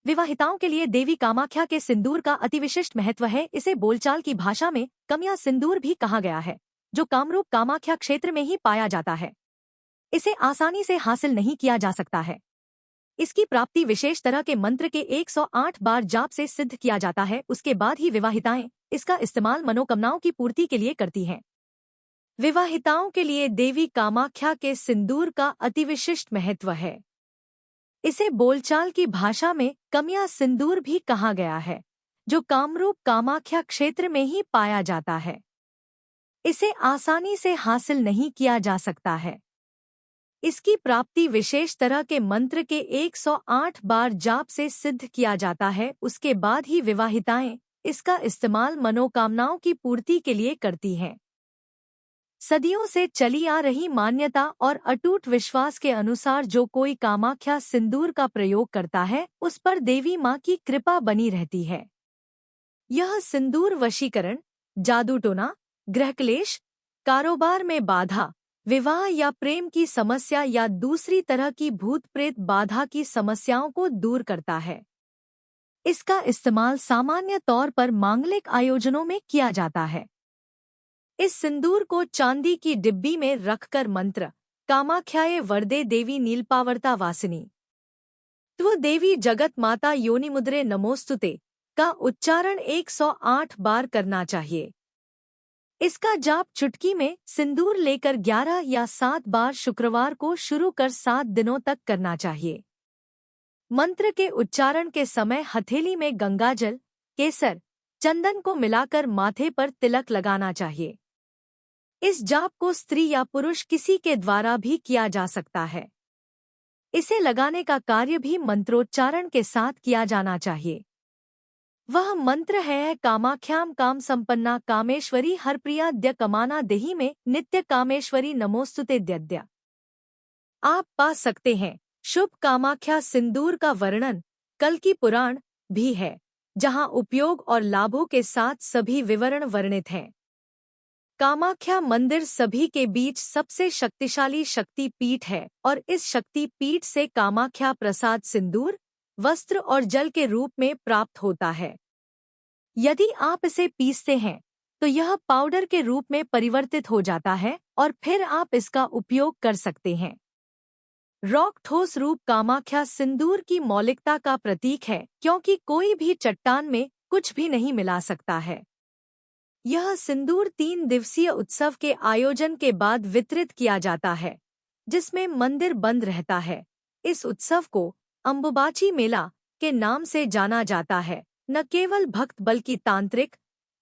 विवाहिताओं के लिए देवी कामाख्या के सिंदूर का अतिविशिष्ट महत्व है। इसे बोलचाल की भाषा में कमया सिंदूर भी कहा गया है, जो कामरूप कामाख्या क्षेत्र में ही पाया जाता है। इसे आसानी से हासिल नहीं किया जा सकता है। इसकी प्राप्ति विशेष तरह के मंत्र के 108 बार जाप से सिद्ध किया जाता है। उसके बाद ही विवाहिताएं इसका इस्तेमाल मनोकामनाओं की पूर्ति के लिए करती हैं। विवाहिताओं के लिए देवी कामाख्या के सिंदूर का अतिविशिष्ट महत्व है। इसे बोलचाल की भाषा में कमया सिंदूर भी कहा गया है, जो कामरूप कामाख्या क्षेत्र में ही पाया जाता है। इसे आसानी से हासिल नहीं किया जा सकता है। इसकी प्राप्ति विशेष तरह के मंत्र के 108 बार जाप से सिद्ध किया जाता है। उसके बाद ही विवाहिताएं इसका इस्तेमाल मनोकामनाओं की पूर्ति के लिए करती हैं। सदियों से चली आ रही मान्यता और अटूट विश्वास के अनुसार जो कोई कामाख्या सिंदूर का प्रयोग करता है, उस पर देवी माँ की कृपा बनी रहती है। यह सिंदूर वशीकरण, जादूटोना, गृहक्लेश, कारोबार में बाधा, विवाह या प्रेम की समस्या या दूसरी तरह की भूत प्रेत बाधा की समस्याओं को दूर करता है। इसका इस्तेमाल सामान्य तौर पर मांगलिक आयोजनों में किया जाता है। इस सिंदूर को चांदी की डिब्बी में रखकर मंत्र कामाख्याये वरदे देवी नीलपावर्ता वासिनी त्व देवी जगत माता योनिमुद्रे नमोस्तुते का उच्चारण 108 बार करना चाहिए। इसका जाप चुटकी में सिंदूर लेकर 11 या 7 बार शुक्रवार को शुरू कर 7 दिनों तक करना चाहिए। मंत्र के उच्चारण के समय हथेली में गंगाजल, केसर, चंदन को मिलाकर माथे पर तिलक लगाना चाहिए। इस जाप को स्त्री या पुरुष किसी के द्वारा भी किया जा सकता है। इसे लगाने का कार्य भी मंत्रोच्चारण के साथ किया जाना चाहिए। वह मंत्र है कामाख्याम काम संपन्ना कामेश्वरी हरप्रिया द्य कमाना देही में नित्य कामेश्वरी नमोस्तुते द्यद्य। आप पा सकते हैं शुभ कामाख्या सिंदूर का वर्णन कल्कि पुराण भी है, जहां उपयोग और लाभों के साथ सभी विवरण वर्णित हैं। कामाख्या मंदिर सभी के बीच सबसे शक्तिशाली शक्ति पीठ है और इस शक्ति पीठ से कामाख्या प्रसाद सिंदूर, वस्त्र और जल के रूप में प्राप्त होता है। यदि आप इसे पीसते हैं तो यह पाउडर के रूप में परिवर्तित हो जाता है और फिर आप इसका उपयोग कर सकते हैं। रॉक ठोस रूप कामाख्या सिंदूर की मौलिकता का प्रतीक है, क्योंकि कोई भी चट्टान में कुछ भी नहीं मिला सकता है। यह सिंदूर 3 दिवसीय उत्सव के आयोजन के बाद वितरित किया जाता है, जिसमें मंदिर बंद रहता है। इस उत्सव को अंबुबाची मेला के नाम से जाना जाता है। न केवल भक्त बल्कि तांत्रिक,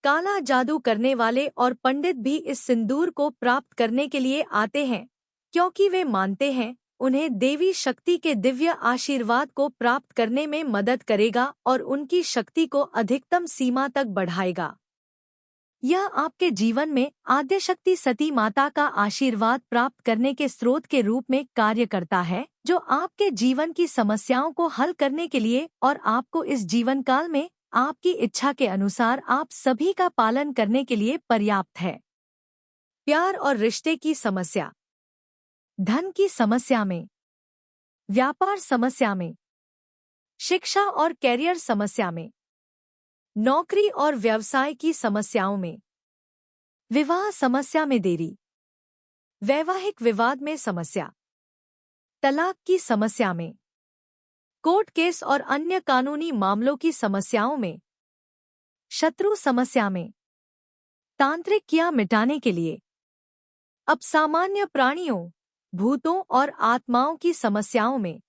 काला जादू करने वाले और पंडित भी इस सिंदूर को प्राप्त करने के लिए आते हैं, क्योंकि वे मानते हैं उन्हें देवी शक्ति के दिव्य आशीर्वाद को प्राप्त करने में मदद करेगा और उनकी शक्ति को अधिकतम सीमा तक बढ़ाएगा। यह आपके जीवन में आद्यशक्ति सती माता का आशीर्वाद प्राप्त करने के स्रोत के रूप में कार्य करता है, जो आपके जीवन की समस्याओं को हल करने के लिए और आपको इस जीवन काल में आपकी इच्छा के अनुसार आप सभी का पालन करने के लिए पर्याप्त है। प्यार और रिश्ते की समस्या, धन की समस्या में, व्यापार समस्या में, शिक्षा और कैरियर समस्या में, नौकरी और व्यवसाय की समस्याओं में, विवाह समस्या में देरी, वैवाहिक विवाद में समस्या, तलाक की समस्या में, कोर्ट केस और अन्य कानूनी मामलों की समस्याओं में, शत्रु समस्या में, तांत्रिक किया मिटाने के लिए, अब सामान्य प्राणियों, भूतों और आत्माओं की समस्याओं में,